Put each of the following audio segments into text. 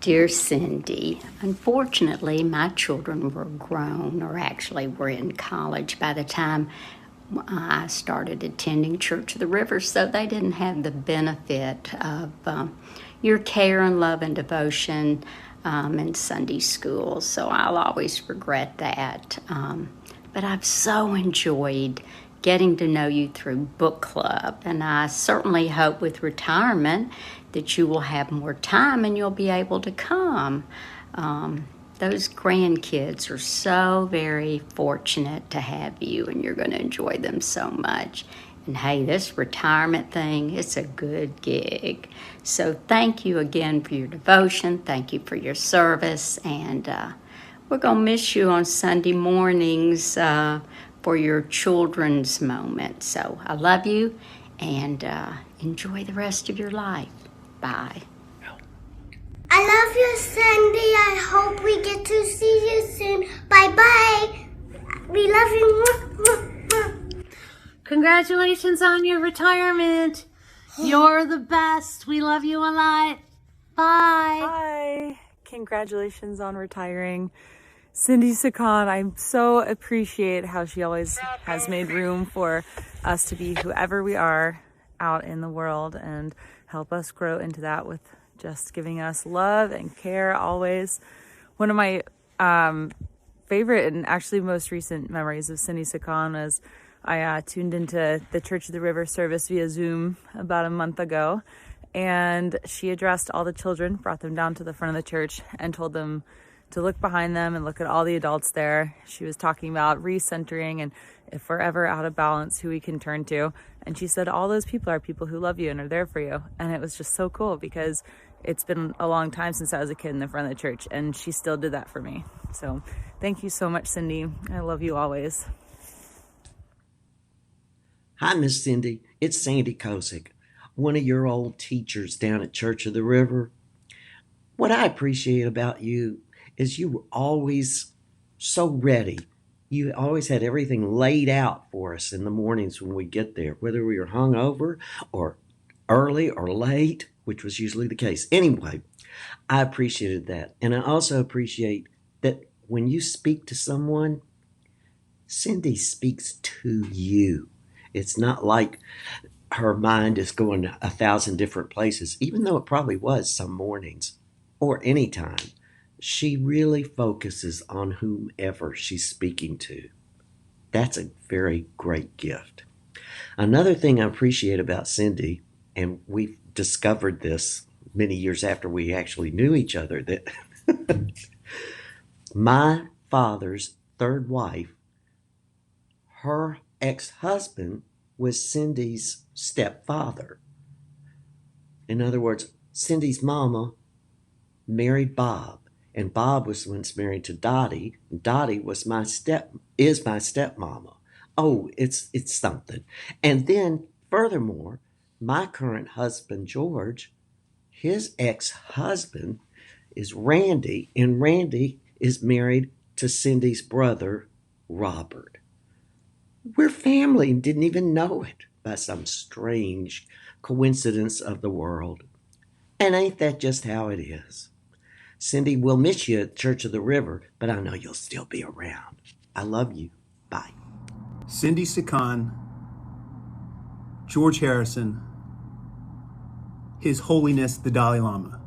Dear Cindy, unfortunately, my children were grown, or actually were in college by the time I started attending Church of the River, so they didn't have the benefit of your care and love and devotion in Sunday school. So I'll always regret that. But I've so enjoyed getting to know you through book club, and I certainly hope with retirement that you will have more time and you'll be able to come. Those grandkids are so very fortunate to have you, and you're going to enjoy them so much. And hey, this retirement thing, it's a good gig. So thank you again for your devotion. Thank you for your service. And we're going to miss you on Sunday mornings for your children's moment. So I love you, and enjoy the rest of your life. Bye. I love you, Cindy. I hope we get to see you soon. Bye-bye. We love you. Congratulations on your retirement. You're the best. We love you a lot. Bye. Hi. Congratulations on retiring. Cindy Sakaan, I so appreciate how she always has made room for us to be whoever we are out in the world and help us grow into that with just giving us love and care always. One of my favorite and actually most recent memories of Cindy Sakaan was I tuned into the Church of the River service via Zoom about a month ago, and she addressed all the children, brought them down to the front of the church and told them to look behind them and look at all the adults there. She was talking about recentering and if we're ever out of balance, who we can turn to. And she said, all those people are people who love you and are there for you. And it was just so cool because it's been a long time since I was a kid in the front of the church, and she still did that for me. So thank you so much, Cindy. I love you always. Hi, Miss Cindy. It's Sandy Kosick, one of your old teachers down at Church of the River. What I appreciate about you is you were always so ready. You always had everything laid out for us in the mornings when we get there, whether we were hungover or early or late, which was usually the case. Anyway, I appreciated that. And I also appreciate that when you speak to someone, Cindy speaks to you. It's not like her mind is going 1,000 different places, even though it probably was some mornings or any time. She really focuses on whomever she's speaking to. That's a very great gift. Another thing I appreciate about Cindy, and we've discovered this many years after we actually knew each other, that my father's third wife, her ex-husband was Cindy's stepfather. In other words, Cindy's mama married Bob, and Bob was once married to Dottie. Dottie was my stepmama. Oh, it's something. And then furthermore, my current husband, George, his ex-husband is Randy, and Randy is married to Cindy's brother, Robert. We're family and didn't even know it by some strange coincidence of the world. And ain't that just how it is? Cindy, we'll miss you at Church of the River, but I know you'll still be around. I love you. Bye. Cindy Sakaan, George Harrison, His Holiness the Dalai Lama.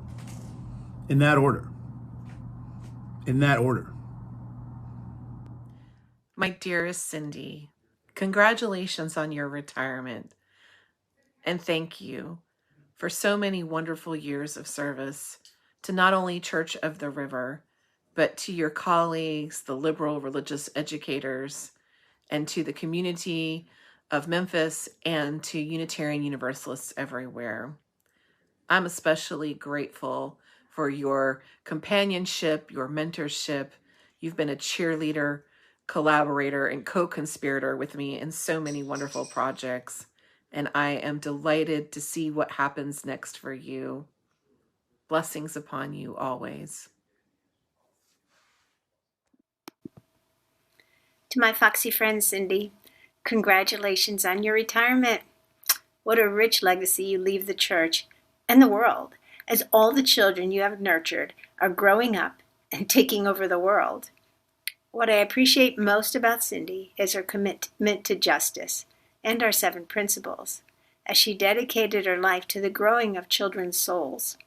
In that order. In that order. My dearest Cindy, congratulations on your retirement. And thank you for so many wonderful years of service to not only Church of the River, but to your colleagues, the liberal religious educators, and to the community of Memphis and to Unitarian Universalists everywhere. I'm especially grateful for your companionship, your mentorship. You've been a cheerleader, collaborator, and co-conspirator with me in so many wonderful projects. And I am delighted to see what happens next for you. Blessings upon you always. To my foxy friend Cindy, congratulations on your retirement. What a rich legacy you leave the church and the world, as all the children you have nurtured are growing up and taking over the world. What I appreciate most about Cindy is her commitment to justice and our 7 principles, as she dedicated her life to the growing of children's souls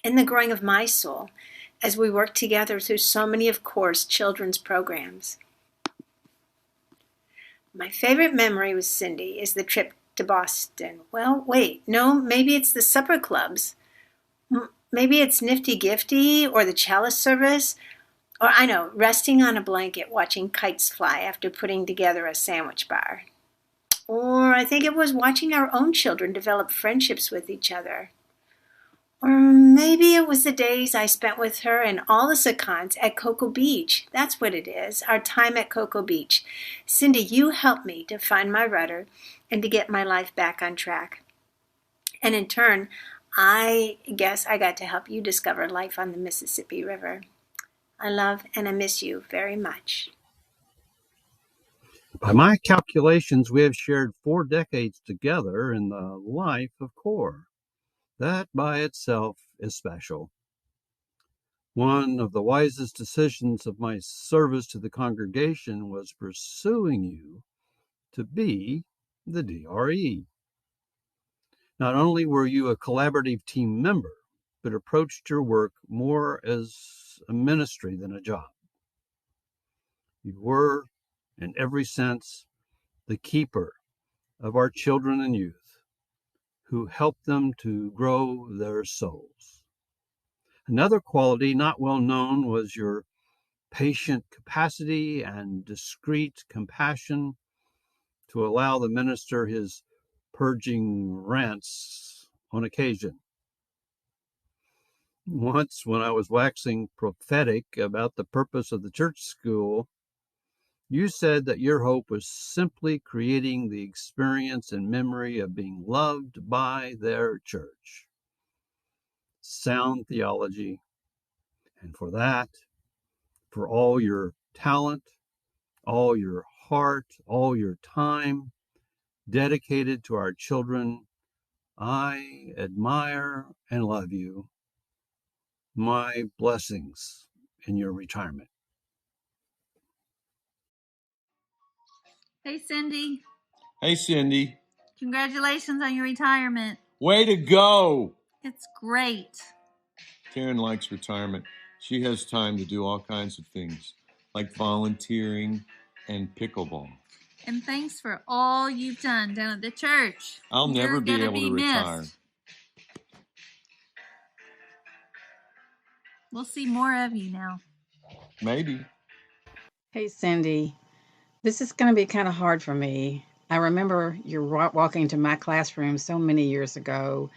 and the growing of my soul as we work together through so many of CORE's children's programs. My favorite memory with Cindy is the trip to Boston. Well, wait, no, maybe it's the supper clubs. Maybe it's Nifty Gifty or the chalice service. Or I know, resting on a blanket watching kites fly after putting together a sandwich bar. Or I think it was watching our own children develop friendships with each other. Or maybe it was the days I spent with her and all the Sakaans at Cocoa Beach. That's what it is, our time at Cocoa Beach. Cindy, you helped me to find my rudder and to get my life back on track. And in turn, I guess I got to help you discover life on the Mississippi River. I love and I miss you very much. By my calculations, we have shared 4 decades together in the life of CORE. That by itself is special. One of the wisest decisions of my service to the congregation was pursuing you to be the DRE. Not only were you a collaborative team member, but approached your work more as a ministry than a job. You were, in every sense, the keeper of our children and youth, who helped them to grow their souls. Another quality not well known was your patient capacity and discreet compassion to allow the minister his purging rants on occasion. Once, when I was waxing prophetic about the purpose of the church school, you said that your hope was simply creating the experience and memory of being loved by their church. Sound theology. And for that, for all your talent, all your heart, all your time dedicated to our children, I admire and love you. My blessings in your retirement. Hey, Cindy. Hey, Cindy. Congratulations on your retirement. Way to go. It's great. Karen likes retirement. She has time to do all kinds of things, like volunteering and pickleball. And thanks for all you've done down at the church. I'll never be able to retire. We'll see more of you now. Maybe. Hey, Cindy, this is going to be kind of hard for me. I remember you walking into my classroom so many years ago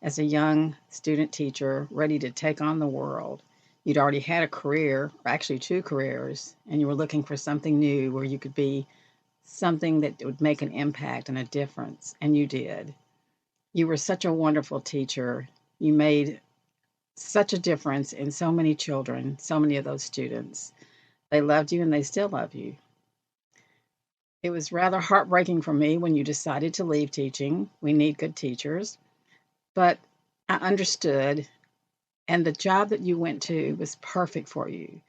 as a young student teacher ready to take on the world. You'd already had a career, or actually 2 careers, and you were looking for something new where you could be something that would make an impact and a difference, and you did. You were such a wonderful teacher. You made such a difference in so many children, so many of those students. They loved you and they still love you. It was rather heartbreaking for me when you decided to leave teaching. We need good teachers. But I understood, and the job that you went to was perfect for you.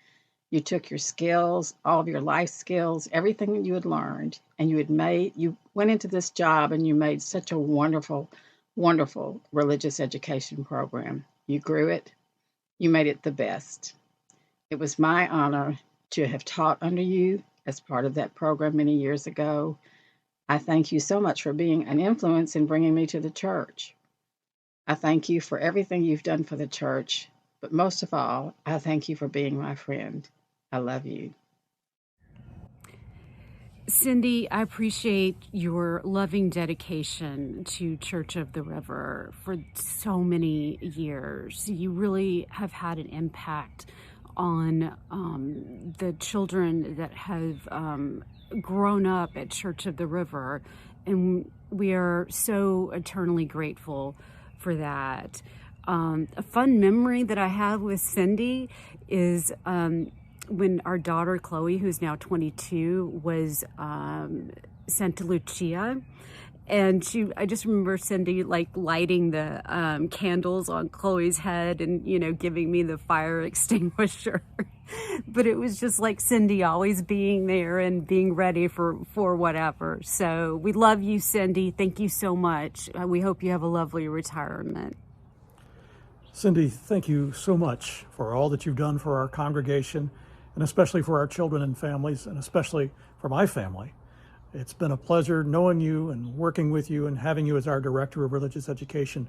You took your skills, all of your life skills, everything that you had learned, and you went into this job and you made such a wonderful, wonderful religious education program. You grew it. You made it the best. It was my honor to have taught under you as part of that program many years ago. I thank you so much for being an influence in bringing me to the church. I thank you for everything you've done for the church, but most of all, I thank you for being my friend. I love you. Cindy, I appreciate your loving dedication to Church of the River for so many years. You really have had an impact on the children that have grown up at Church of the River, and we are so eternally grateful for that. A fun memory that I have with Cindy is when our daughter Chloe, who's now 22, was Santa Lucia, And I just remember Cindy like lighting the candles on Chloe's head and, giving me the fire extinguisher. But it was just like Cindy always being there and being ready for whatever. So we love you, Cindy. Thank you so much. We hope you have a lovely retirement. Cindy, thank you so much for all that you've done for our congregation, and especially for our children and families, and especially for my family. It's been a pleasure knowing you and working with you and having you as our Director of Religious Education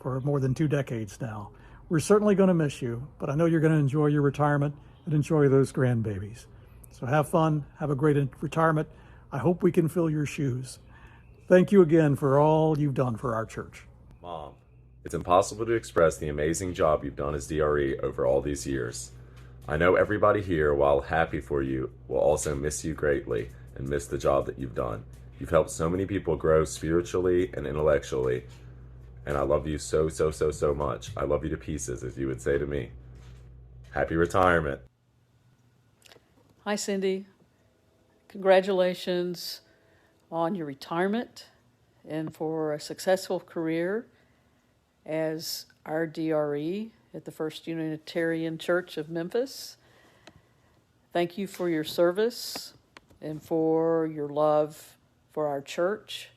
for more than 2 decades now. We're certainly going to miss you, but I know you're going to enjoy your retirement and enjoy those grandbabies. So have fun, have a great retirement. I hope we can fill your shoes. Thank you again for all you've done for our church. Mom, it's impossible to express the amazing job you've done as DRE over all these years. I know everybody here, while happy for you, will also miss you greatly and miss the job that you've done. You've helped so many people grow spiritually and intellectually, and I love you so, so, so, so much. I love you to pieces, as you would say to me. Happy retirement. Hi, Cindy. Congratulations on your retirement and for a successful career as our DRE at the First Unitarian Church of Memphis. Thank you for your service and for your love for our church.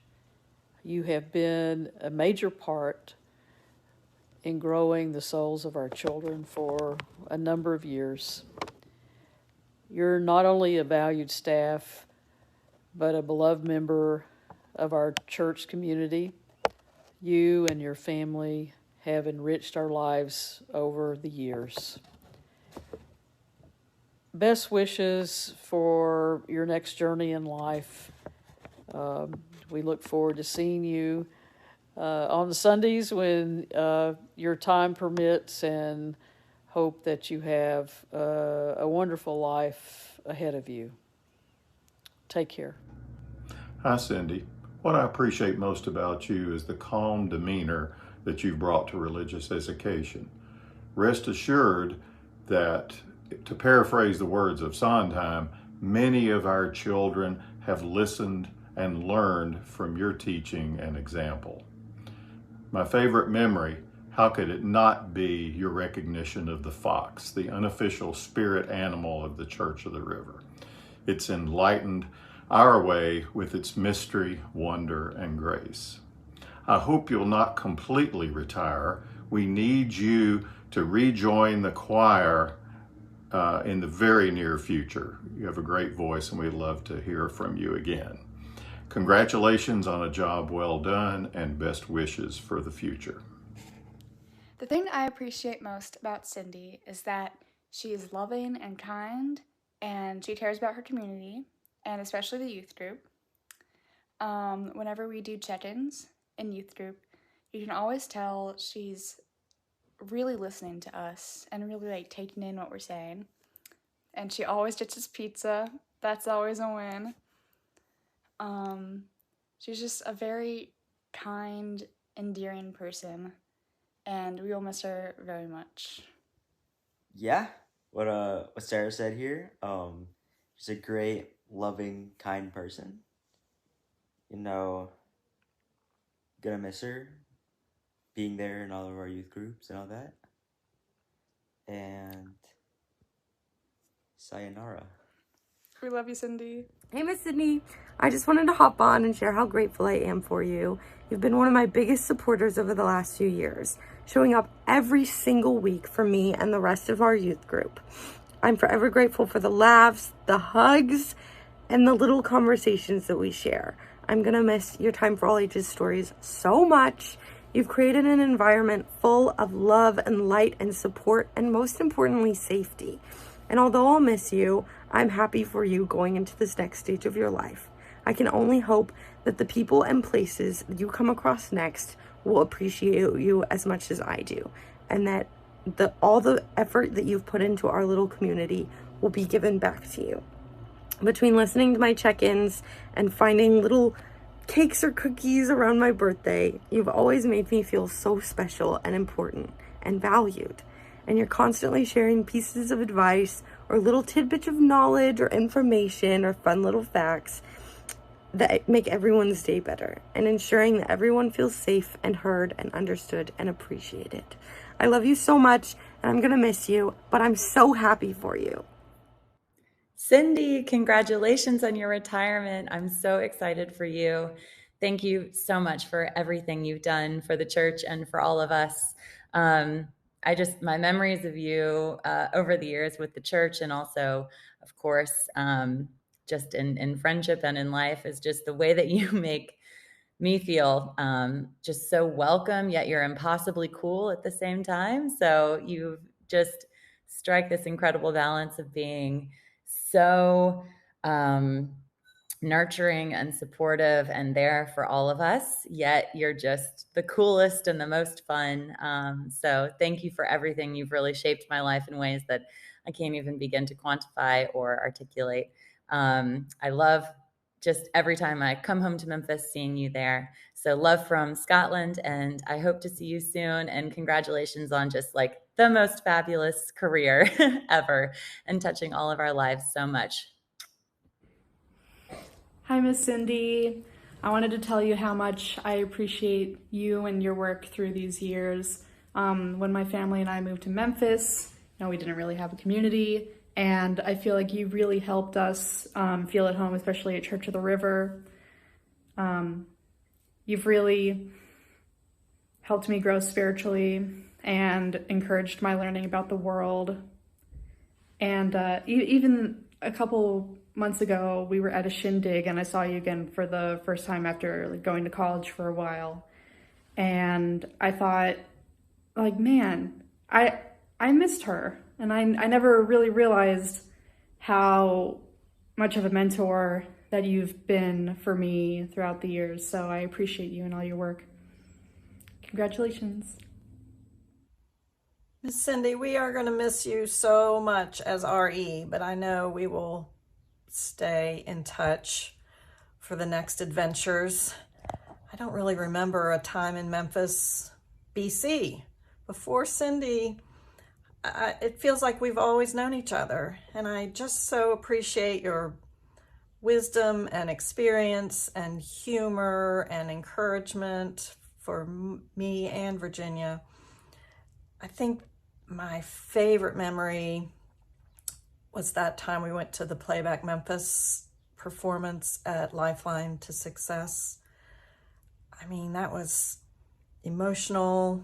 You have been a major part in growing the souls of our children for a number of years. You're not only a valued staff, but a beloved member of our church community. You and your family have enriched our lives over the years. Best wishes for your next journey in life. We look forward to seeing you on the Sundays when your time permits, and hope that you have a wonderful life ahead of you. Take care. Hi, Cindy. What I appreciate most about you is the calm demeanor that you've brought to religious education. Rest assured that, to paraphrase the words of Sondheim, many of our children have listened and learned from your teaching and example. My favorite memory, how could it not be your recognition of the fox, the unofficial spirit animal of the Church of the River? It's enlightened our way with its mystery, wonder, and grace. I hope you'll not completely retire. We need you to rejoin the choir in the very near future. You have a great voice, and we'd love to hear from you again. Congratulations on a job well done, and best wishes for the future. The thing I appreciate most about Cindy is that she is loving and kind, and she cares about her community, and especially the youth group. Whenever we do check-ins in youth group, you can always tell she's really listening to us and really taking in what we're saying. And she always gets us pizza. That's always a win. She's just a very kind, endearing person, and we will miss her very much. Yeah, what Sarah said here. She's a great, loving, kind person. Gonna miss her being there in all of our youth groups and all that. And sayonara. We love you, Cindy. Hey, Miss Sydney. I just wanted to hop on and share how grateful I am for you. You've been one of my biggest supporters over the last few years, showing up every single week for me and the rest of our youth group. I'm forever grateful for the laughs, the hugs, and the little conversations that we share. I'm gonna miss your Time for All Ages stories so much. You've created an environment full of love and light and support, and most importantly, safety. And although I'll miss you, I'm happy for you going into this next stage of your life. I can only hope that the people and places that you come across next will appreciate you as much as I do, and that all the effort that you've put into our little community will be given back to you. Between listening to my check-ins and finding little cakes or cookies around my birthday, you've always made me feel so special and important and valued. And you're constantly sharing pieces of advice or little tidbits of knowledge or information or fun little facts. that make everyone's day better and ensuring that everyone feels safe and heard and understood and appreciated. I love you so much, and I'm gonna miss you, but I'm so happy for you. Cindy, congratulations on your retirement. I'm so excited for you. Thank you so much for everything you've done for the church and for all of us. My memories of you over the years with the church, and also, of course, just in friendship and in life, is just the way that you make me feel just so welcome, yet you're impossibly cool at the same time. So you just strike this incredible balance of being so nurturing and supportive and there for all of us, yet you're just the coolest and the most fun. So thank you for everything. You've really shaped my life in ways that I can't even begin to quantify or articulate. I love just every time I come home to Memphis, seeing you there. So love from Scotland, and I hope to see you soon. And congratulations on just like the most fabulous career ever and touching all of our lives so much. Hi, Miss Cindy. I wanted to tell you how much I appreciate you and your work through these years. When my family and I moved to Memphis, we didn't really have a community, and I feel like you really helped us feel at home, especially at Church of the River. You've really helped me grow spiritually and encouraged my learning about the world. And even a couple months ago, we were at a shindig, and I saw you again for the first time after going to college for a while. And I thought, man, I missed her. And I never really realized how much of a mentor that you've been for me throughout the years. So I appreciate you and all your work. Congratulations. Miss Cindy, we are going to miss you so much as RE, but I know we will stay in touch for the next adventures. I don't really remember a time in Memphis, BC. Before Cindy, it feels like we've always known each other, and I just so appreciate your wisdom and experience and humor and encouragement for me and Virginia. I think my favorite memory was that time we went to the Playback Memphis performance at Lifeline to Success. I mean, that was emotional,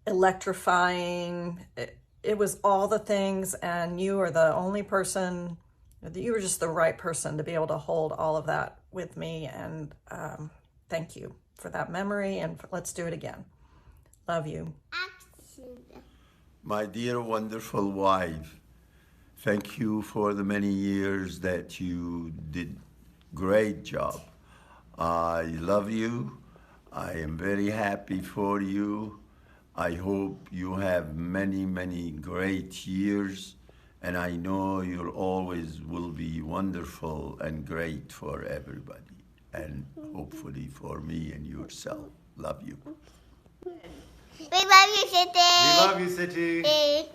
electrifying. It was all the things, and you were the only person, you were just the right person to be able to hold all of that with me. And thank you for that memory, and let's do it again. Love you. My dear, wonderful wife, thank you for the many years that you did. Great job. I love you. I am very happy for you. I hope you have many, many great years, and I know you always will be wonderful and great for everybody, and hopefully for me and yourself. Love you. We love you, City. We love you, City.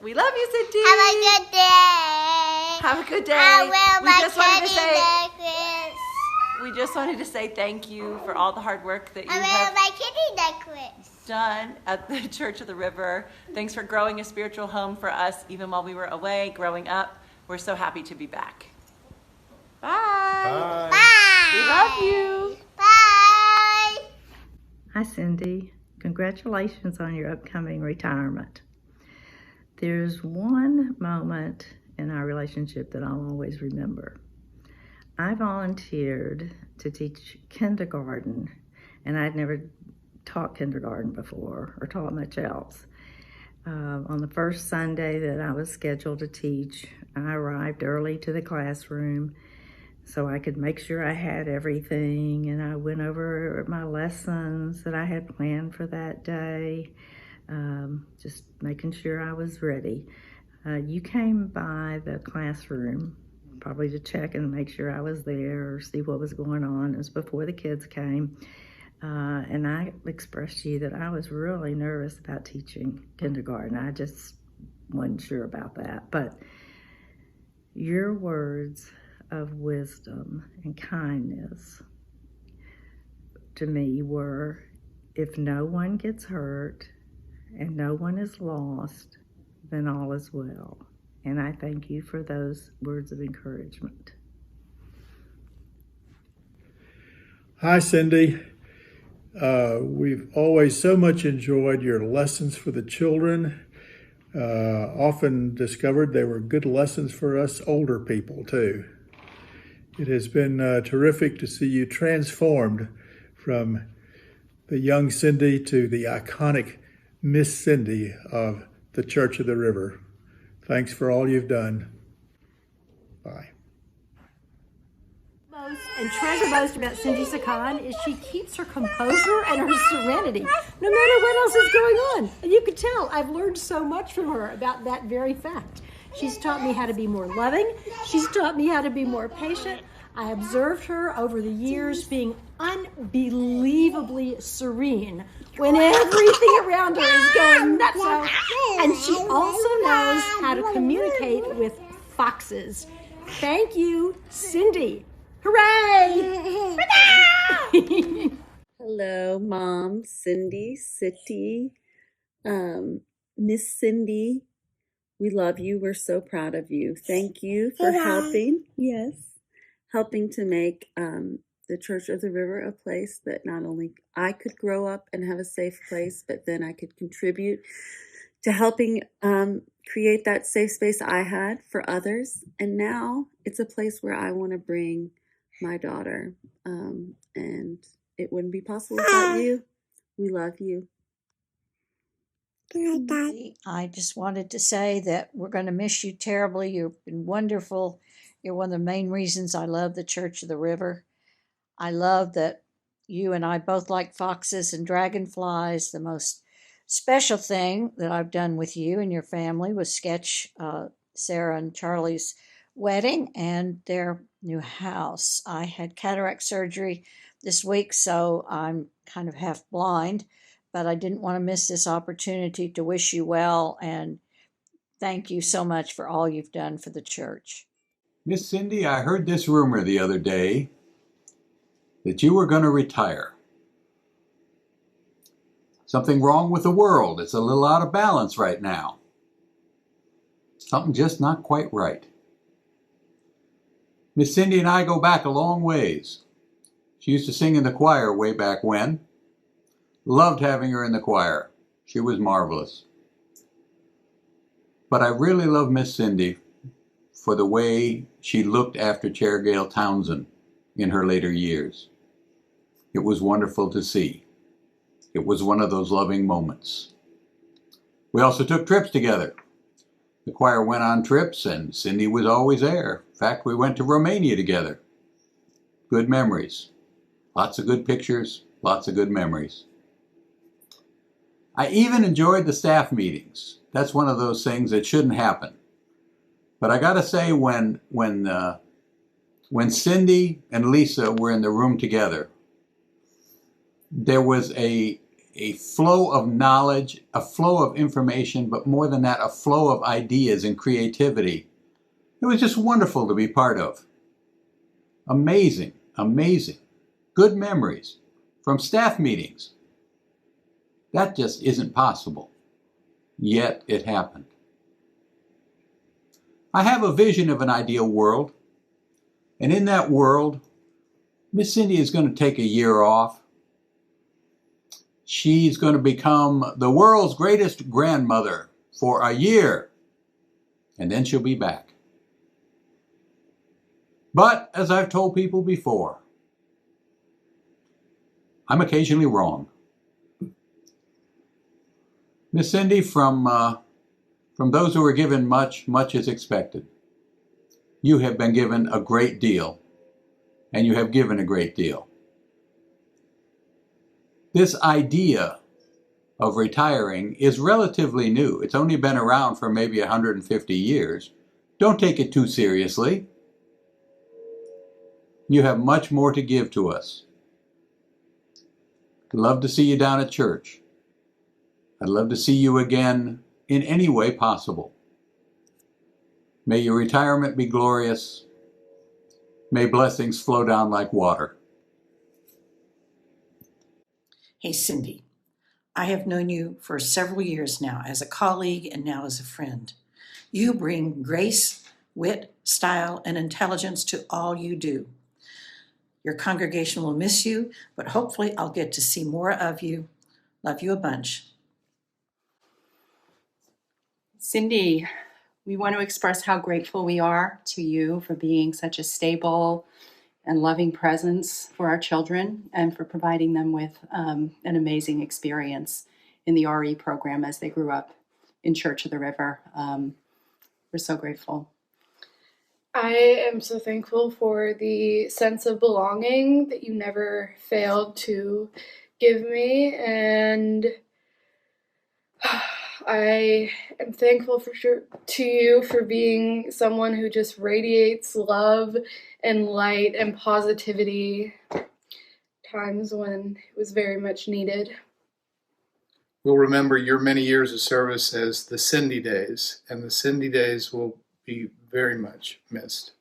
We love you, City. Have a good day. Have a good day. I will We just wanted to say necklace. we just wanted to say thank you for all the hard work that you I will have my kitty necklace. done at the Church of the River. Thanks for growing a spiritual home for us even while we were away growing up. We're so happy to be back. Bye. Bye. We love you. Bye. Hi, Cindy. Congratulations on your upcoming retirement. There's one moment in our relationship that I'll always remember. I volunteered to teach kindergarten, and I'd never taught kindergarten before or taught much else. On the first Sunday that I was scheduled to teach, I arrived early to the classroom so I could make sure I had everything, and I went over my lessons that I had planned for that day, just making sure I was ready. You came by the classroom probably to check and make sure I was there or see what was going on. It was before the kids came, and I expressed to you that I was really nervous about teaching kindergarten. I just wasn't sure about that, but your words of wisdom and kindness to me were, if no one gets hurt and no one is lost, then all is well. And I thank you for those words of encouragement. Hi, Cindy. We've always so much enjoyed your lessons for the children. Often discovered they were good lessons for us older people, too. It has been terrific to see you transformed from the young Cindy to the iconic Miss Cindy of the Church of the River. Thanks for all you've done. Bye. And treasure most about Cindy Sakaan is she keeps her composure and her serenity no matter what else is going on. And you can tell I've learned so much from her about that very fact. She's taught me how to be more loving. She's taught me how to be more patient. I observed her over the years being unbelievably serene when everything around her is going nuts. And she also knows how to communicate with foxes. Thank you, Cindy. Hooray! Hello, Mom, Cindy, City, Miss Cindy. We love you. We're so proud of you. Thank you for helping to make the Church of the River a place that not only I could grow up and have a safe place, but then I could contribute to helping create that safe space I had for others. And now it's a place where I want to bring my daughter. And it wouldn't be possible without you. We love you. I just wanted to say that we're going to miss you terribly. You've been wonderful. You're one of the main reasons I love the Church of the River. I love that you and I both like foxes and dragonflies. The most special thing that I've done with you and your family was sketch Sarah and Charlie's wedding and their new house. I had cataract surgery this week, so I'm kind of half blind, but I didn't want to miss this opportunity to wish you well and thank you so much for all you've done for the church. Miss Cindy, I heard this rumor the other day that you were going to retire. Something wrong with the world. It's a little out of balance right now. Something just not quite right. Miss Cindy and I go back a long ways. She used to sing in the choir way back when. Loved having her in the choir. She was marvelous. But I really love Miss Cindy for the way she looked after Chair Gail Townsend in her later years. It was wonderful to see. It was one of those loving moments. We also took trips together. The choir went on trips and Cindy was always there. In fact, we went to Romania together. Good memories. Lots of good pictures, lots of good memories. I even enjoyed the staff meetings. That's one of those things that shouldn't happen. But I gotta say, when Cindy and Lisa were in the room together, there was a flow of knowledge, a flow of information, but more than that, a flow of ideas and creativity. It was just wonderful to be part of. Amazing, amazing. Good memories from staff meetings. That just isn't possible. Yet it happened. I have a vision of an ideal world. And in that world, Miss Cindy is going to take a year off. She's going to become the world's greatest grandmother for a year. And then she'll be back. But, as I've told people before, I'm occasionally wrong. Miss Cindy, from those who are given much, much is expected. You have been given a great deal, and you have given a great deal. This idea of retiring is relatively new. It's only been around for maybe 150 years. Don't take it too seriously. You have much more to give to us. I'd love to see you down at church. I'd love to see you again in any way possible. May your retirement be glorious. May blessings flow down like water. Hey, Cindy. I have known you for several years now as a colleague and now as a friend. You bring grace, wit, style, and intelligence to all you do. Your congregation will miss you, but hopefully I'll get to see more of you. Love you a bunch. Cindy, we want to express how grateful we are to you for being such a stable and loving presence for our children and for providing them with an amazing experience in the RE program as they grew up in Church of the River. We're so grateful. I am so thankful for the sense of belonging that you never failed to give me, and I am thankful to you for being someone who just radiates love and light and positivity times when it was very much needed. We'll remember your many years of service as the Cindy days, and the Cindy days will be very much missed.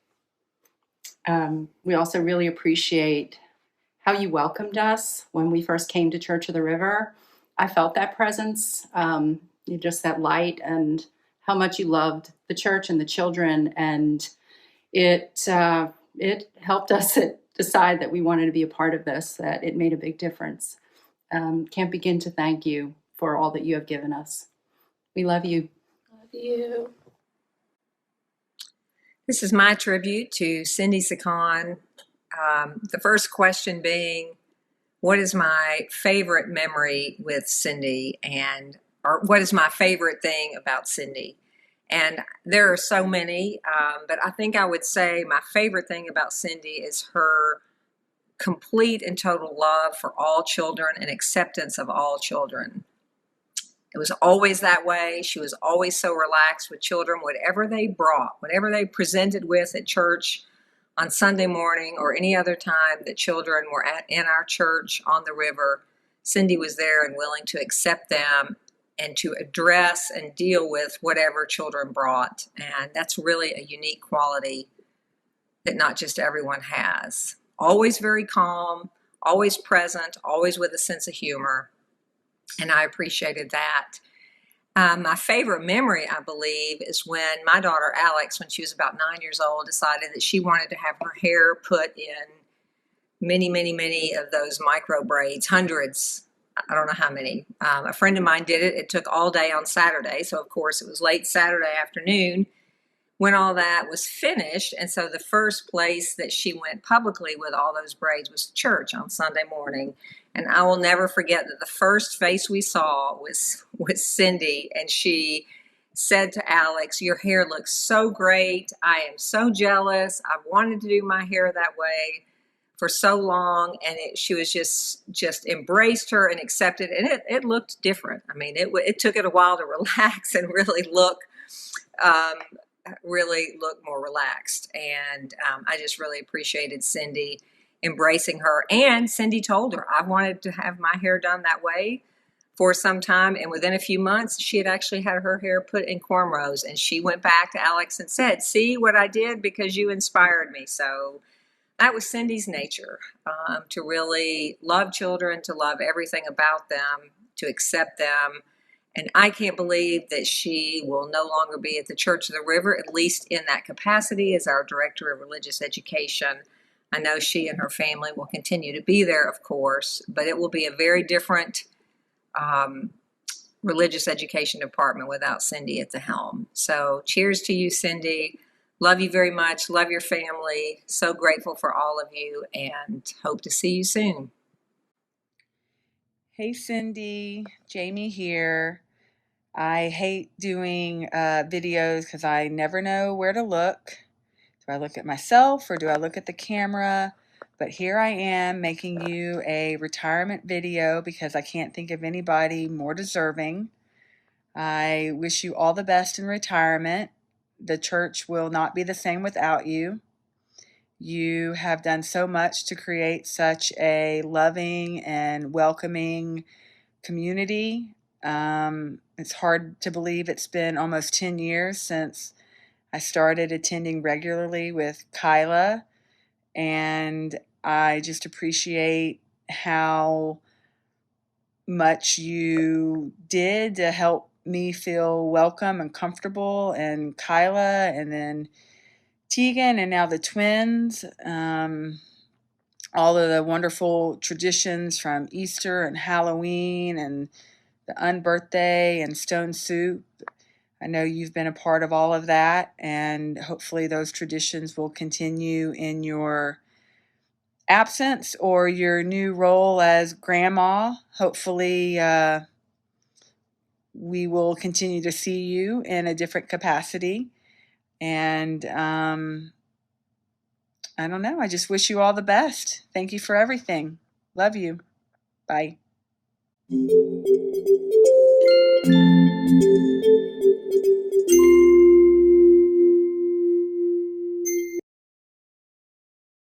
We also really appreciate how you welcomed us when we first came to Church of the River. I felt that presence, just that light, and how much you loved the church and the children, and it helped us decide that we wanted to be a part of this, that it made a big difference. Can't begin to thank you for all that you have given us. We love you. Love you. This is my tribute to Cindy Sakaan. The first question being, what is my favorite memory with Cindy, or what is my favorite thing about Cindy? And there are so many, but I think I would say my favorite thing about Cindy is her complete and total love for all children and acceptance of all children. It was always that way. She was always so relaxed with children, whatever they brought, whatever they presented with at church on Sunday morning or any other time that children were in our church on the river. Cindy was there and willing to accept them and to address and deal with whatever children brought. And that's really a unique quality that not just everyone has. Always very calm, always present, always with a sense of humor. And I appreciated that. My favorite memory, I believe, is when my daughter Alex, when she was about 9 years old, decided that she wanted to have her hair put in many, many, many of those micro braids, hundreds. I don't know how many. A friend of mine did it. It took all day on Saturday. So, of course, it was late Saturday afternoon when all that was finished. And so the first place that she went publicly with all those braids was church on Sunday morning. And I will never forget that the first face we saw was Cindy. And she said to Alex, "Your hair looks so great. I am so jealous. I've wanted to do my hair that way for so long." And she was just embraced her and accepted. And it looked different. I mean, it took it a while to relax and really look more relaxed. And I just really appreciated Cindy embracing her. And Cindy told her, "I wanted to have my hair done that way for some time." And within a few months, she had actually had her hair put in cornrows. And she went back to Alex and said, "See what I did because you inspired me." So that was Cindy's nature, to really love children, to love everything about them, to accept them. And I can't believe that she will no longer be at the Church of the River, at least in that capacity as our Director of Religious Education. I know she and her family will continue to be there, of course, but it will be a very different religious education department without Cindy at the helm. So cheers to you, Cindy. Love you very much. Love your family. So grateful for all of you and hope to see you soon. Hey Cindy, Jamie here. I hate doing videos because I never know where to look. Do I look at myself or do I look at the camera? But here I am making you a retirement video because I can't think of anybody more deserving. I wish you all the best in retirement. The church will not be the same without you. You have done so much to create such a loving and welcoming community. It's hard to believe it's been almost 10 years since I started attending regularly with Kyla, And I just appreciate how much you did to help me feel welcome and comfortable, and Kyla, and then Tegan, and now the twins. All of the wonderful traditions from Easter and Halloween and the unbirthday and stone soup. I know you've been a part of all of that, and hopefully those traditions will continue in your absence or your new role as grandma. Hopefully, we will continue to see you in a different capacity. And I don't know. I just wish you all the best. Thank you for everything. Love you. Bye.